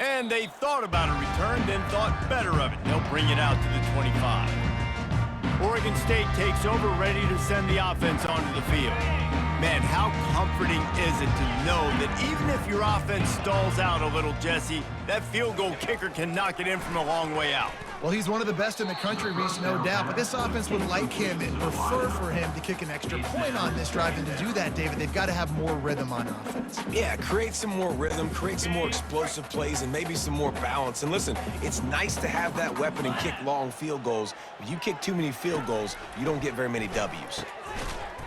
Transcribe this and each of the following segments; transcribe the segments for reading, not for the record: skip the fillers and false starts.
And they thought about a return, then thought better of it. They'll bring it out to the 25. Oregon State takes over, ready to send the offense onto the field. Man, how comforting is it to know that even if your offense stalls out a little, Jesse, that field goal kicker can knock it in from a long way out. Well, he's one of the best in the country, Reese, no doubt. But this offense would like him and prefer for him to kick an extra point on this drive. And to do that, David, they've got to have more rhythm on offense. Yeah, create some more rhythm, create some more explosive plays, and maybe some more balance. And listen, it's nice to have that weapon and kick long field goals. If you kick too many field goals, you don't get very many W's.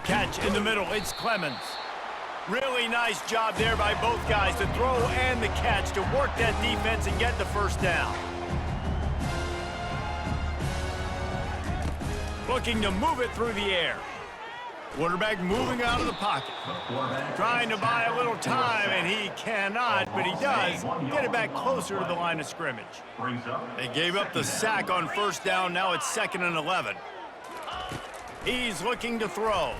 Catch in the middle, it's Clemens. Really nice job there by both guys to throw and the catch to work that defense and get the first down. Looking to move it through the air. Quarterback moving out of the pocket. Trying to buy a little time, and he cannot, but he does get it back closer to the line of scrimmage. They gave up the sack on first down. Now it's 2nd and 11. He's looking to throw.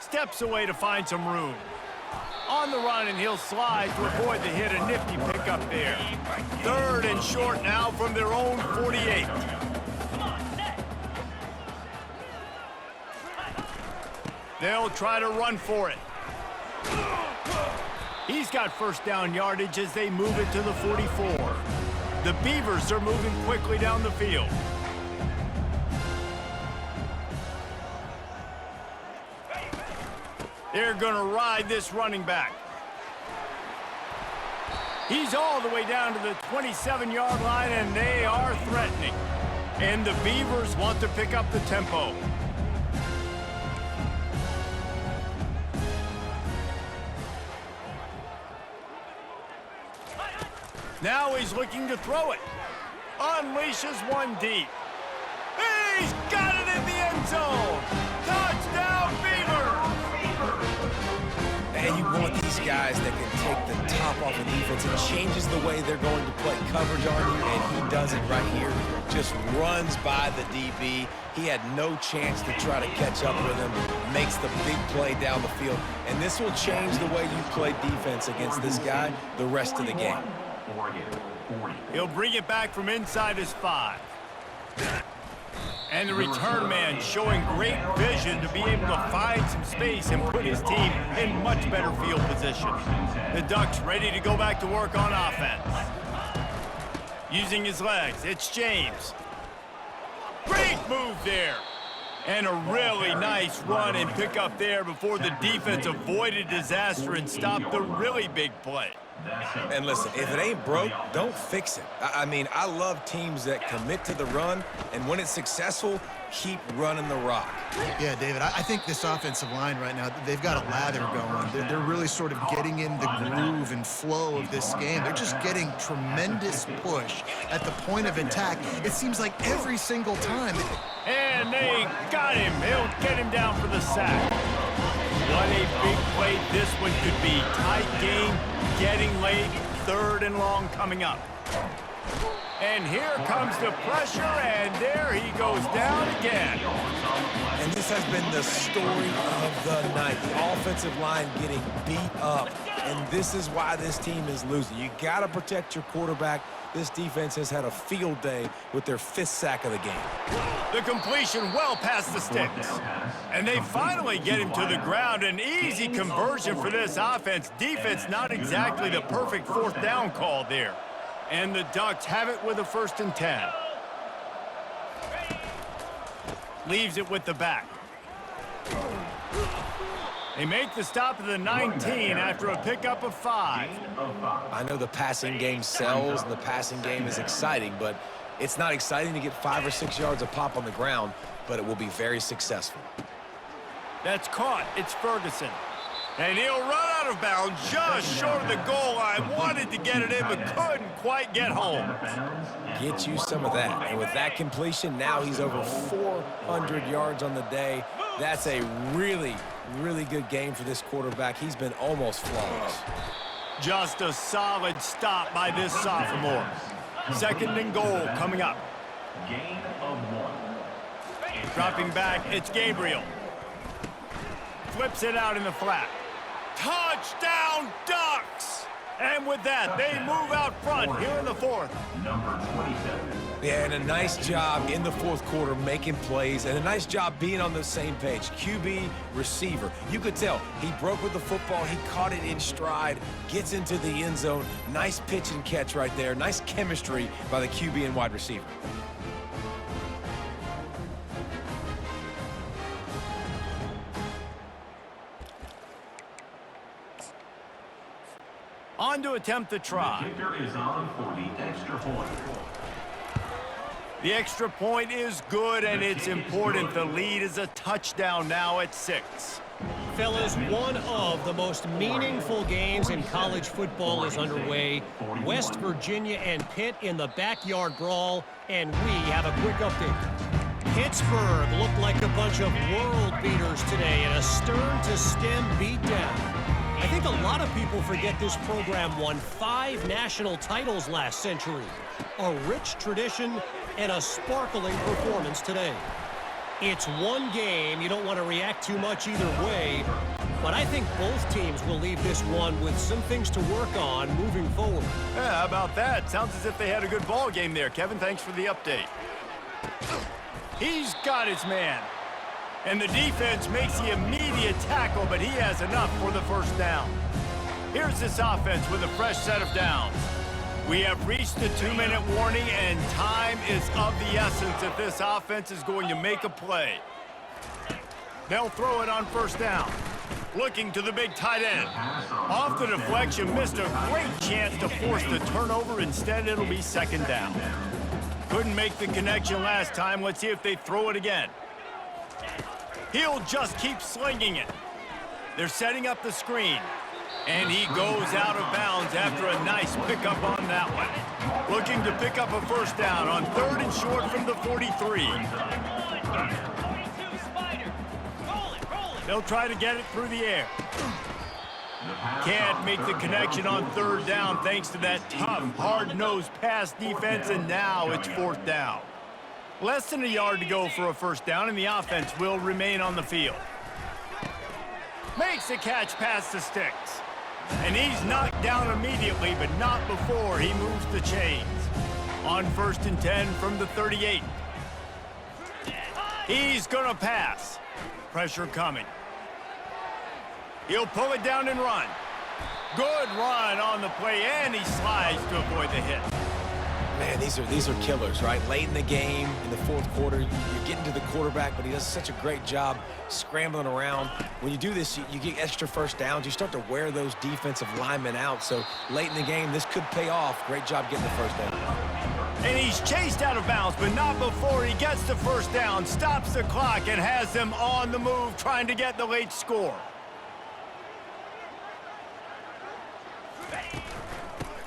Steps away to find some room. On the run, and he'll slide to avoid the hit. A nifty pickup there. 3rd and short now from their own 48. They'll try to run for it. He's got first down yardage as they move it to the 44. The Beavers are moving quickly down the field. They're going to ride this running back. He's all the way down to the 27-yard line, and they are threatening. And the Beavers want to pick up the tempo. Now he's looking to throw it. Unleashes one deep. He's got it in the end zone. Touchdown, Beavers! And you want these guys that can take the top off of defense. It changes the way they're going to play coverage on you, and he does it right here. Just runs by the DB. He had no chance to try to catch up with him. Makes the big play down the field. And this will change the way you play defense against this guy the rest of the game. He'll bring it back from inside his 5. And the return man showing great vision to be able to find some space and put his team in much better field position. The Ducks ready to go back to work on offense. Using his legs, it's James. Great move there. And a really nice run and pick up there before the defense avoided disaster and stopped the really big play. And listen, if it ain't broke, don't fix it. I mean, I love teams that commit to the run, and when it's successful, keep running the rock. Yeah, David, I think this offensive line right now, they've got a lather going. They're really sort of getting in the groove and flow of this game. They're just getting tremendous push at the point of attack. It seems like every single time. And they got him. They'll get him down for the sack. What a big play this one could be. Tight game, getting late, 3rd and long coming up. And here comes the pressure, and there he goes down again. And this has been the story of the night. The offensive line getting beat up, and this is why this team is losing. You got to protect your quarterback. This defense has had a field day with their 5th sack of the game. The completion well past the sticks. And they finally get him to the ground. An easy conversion for this offense. Defense not exactly the perfect 4th down call there. And the Ducks have it with a 1st and 10. Leaves it with the back. They make the stop at the 19 after a pickup of 5. I know the passing game sells and the passing game is exciting, but it's not exciting to get 5 or 6 yards a pop on the ground, but it will be very successful. That's caught. It's Ferguson. And he'll run out of bounds just short of the goal line. Wanted to get it in, but couldn't quite get home. Get you some of that. And with that completion, now he's over 400 yards on the day. That's a really, really good game for this quarterback. He's been almost flawless. Just a solid stop by this sophomore. 2nd and goal coming up. Dropping back, it's Gabriel. Flips it out in the flat. Touchdown, Ducks! And with that, they move out front here in the fourth. Yeah, and a nice job in the fourth quarter making plays, and a nice job being on the same page. QB, receiver. You could tell he broke with the football. He caught it in stride, gets into the end zone. Nice pitch and catch right there. Nice chemistry by the QB and wide receiver. On to attempt the try. The kicker is on for the extra point. The extra point is good, and it's important. The lead is a touchdown now at 6. Fellas, one of the most meaningful games in college football is underway. West Virginia and Pitt in the backyard brawl, and we have a quick update. Pittsburgh looked like a bunch of world beaters today in a stern-to-stem beatdown. I think a lot of people forget this program won 5 national titles last century. A rich tradition and a sparkling performance today. It's one game. You don't want to react too much either way, but I think both teams will leave this one with some things to work on moving forward. Yeah, how about that? Sounds as if they had a good ball game there. Kevin, thanks for the update. He's got his man. And the defense makes the immediate tackle, but he has enough for the first down. Here's this offense with a fresh set of downs. We have reached the 2-minute warning, and time is of the essence if this offense is going to make a play. They'll throw it on first down. Looking to the big tight end. Off the deflection, missed a great chance to force the turnover. Instead, it'll be second down. Couldn't make the connection last time. Let's see if they throw it again. He'll just keep slinging it. They're setting up the screen. And he goes out of bounds after a nice pickup on that one. Looking to pick up a first down on 3rd and short from the 43. They'll try to get it through the air. Can't make the connection on 3rd down thanks to that tough, hard-nosed pass defense, and now it's 4th down. Less than a yard to go for a first down, and the offense will remain on the field. Makes the catch past the sticks. And he's knocked down immediately, but not before he moves the chains. On 1st and 10 from the 38. He's going to pass. Pressure coming. He'll pull it down and run. Good run on the play, and he slides to avoid the hit. Man, these are killers, right? Late in the game, in the fourth quarter, you're getting to the quarterback, but he does such a great job scrambling around. When you do this, you get extra first downs. You start to wear those defensive linemen out. So late in the game, this could pay off. Great job getting the first down. And he's chased out of bounds, but not before he gets the first down, stops the clock, and has them on the move trying to get the late score.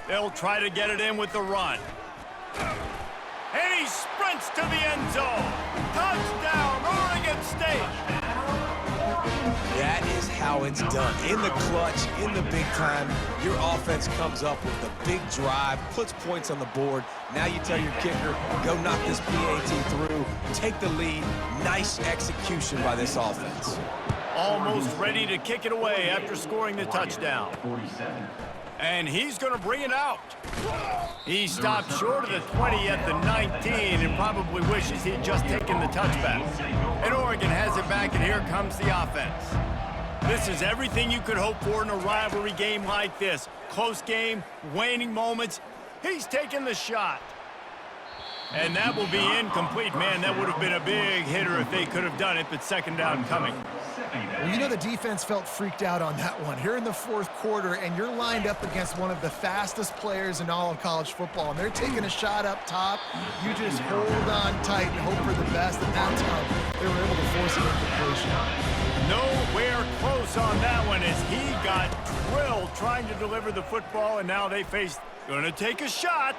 They'll try to get it in with the run. And he sprints to the end zone. Touchdown, Oregon State. That is how it's done. In the clutch, in the big time, your offense comes up with the big drive, puts points on the board. Now you tell your kicker, go knock this PAT through, take the lead. Nice execution by this offense. Almost ready to kick it away after scoring the touchdown. And he's going to bring it out. He stopped short of the 20 at the 19 and probably wishes he'd just taken the touchback. And Oregon has it back, and here comes the offense. This is everything you could hope for in a rivalry game like this. Close game, waning moments. He's taking the shot. And that will be incomplete. Man, that would have been a big hitter if they could have done it, but second down coming. Well, you know the defense felt freaked out on that one. Here in the fourth quarter, and you're lined up against one of the fastest players in all of college football, and they're taking a shot up top. You just hold on tight and hope for the best, and that's how they were able to force an incompletion. Nowhere close on that one as he got drilled trying to deliver the football, and now they face gonna take a shot.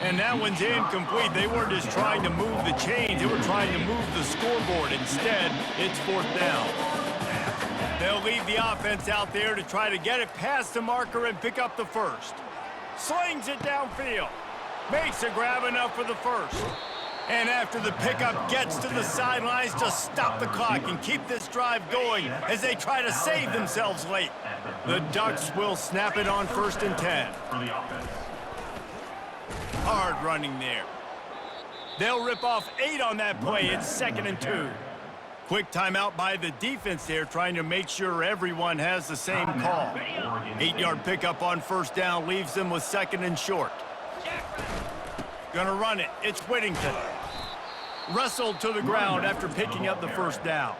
And that one's incomplete. They weren't just trying to move the chains. They were trying to move the scoreboard. Instead, it's 4th down. They'll leave the offense out there to try to get it past the marker and pick up the first. Slings it downfield. Makes a grab enough for the first. And after the pickup gets to the sidelines to stop the clock and keep this drive going as they try to save themselves late. The Ducks will snap it on 1st and 10. Hard running there. They'll rip off 8 on that play. It's 2nd and 2. Quick timeout by the defense there, trying to make sure everyone has the same call. 8-yard pickup on 1st down leaves them with 2nd and short. Gonna run it. It's Whittington. Wrestled to the ground after picking up the 1st down.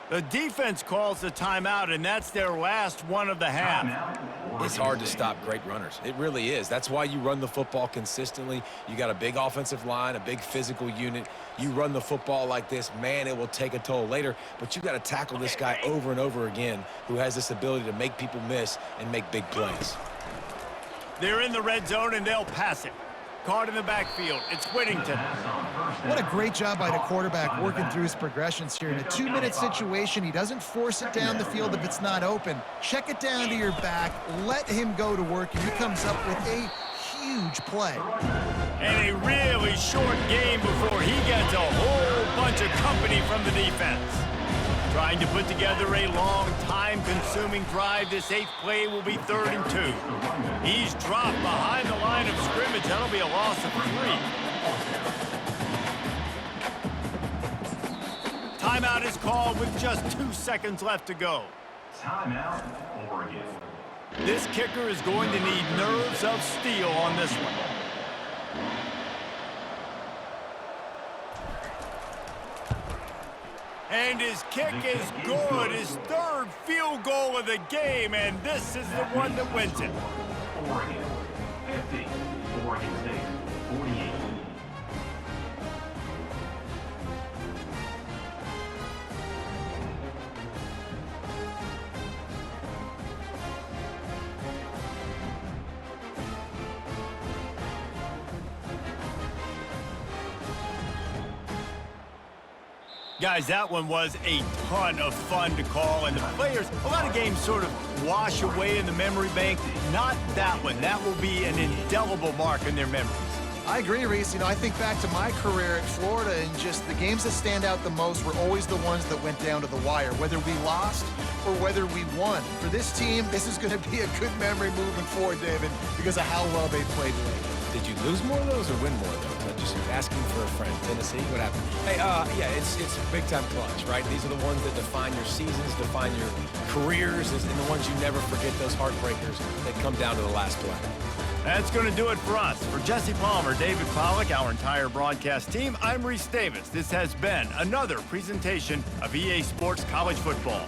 The defense calls the timeout, and that's their last one of the half. It's hard to stop great runners. It really is. That's why you run the football consistently. You got a big offensive line, a big physical unit. You run the football like this, man, it will take a toll later. But you got to tackle this guy over and over again who has this ability to make people miss and make big plays. They're in the red zone, and they'll pass it. Caught in the backfield. It's Whittington. What a great job by the quarterback working through his progressions here. In a 2-minute situation, he doesn't force it down the field if it's not open. Check it down to your back, let him go to work, and he comes up with a huge play. And a really short game before he gets a whole bunch of company from the defense. Trying to put together a long, time-consuming drive, this 8th play will be 3rd and 2. He's dropped behind the line of scrimmage. That'll be a loss of 3. Timeout is called with just 2 seconds left to go. Timeout, Oregon. This kicker is going to need nerves of steel on this one. And his kick is good, his 3rd field goal of the game, and this is the one that wins it. Oregon, 50. Oregon State, 48. Guys, that one was a ton of fun to call, and the players, a lot of games sort of wash away in the memory bank. Not that one. That will be an indelible mark in their memories. I agree, Reese. You know, I think back to my career at Florida, and just the games that stand out the most were always the ones that went down to the wire, whether we lost or whether we won. For this team, this is going to be a good memory moving forward, David, because of how well they played late. Did you lose more of those or win more of those? I'm just asking for a friend. Tennessee, what happened? Hey, yeah, it's big-time clutch, right? These are the ones that define your seasons, define your careers, and the ones you never forget, those heartbreakers that come down to the last play. That's going to do it for us. For Jesse Palmer, David Pollack, our entire broadcast team, I'm Reese Davis. This has been another presentation of EA Sports College Football.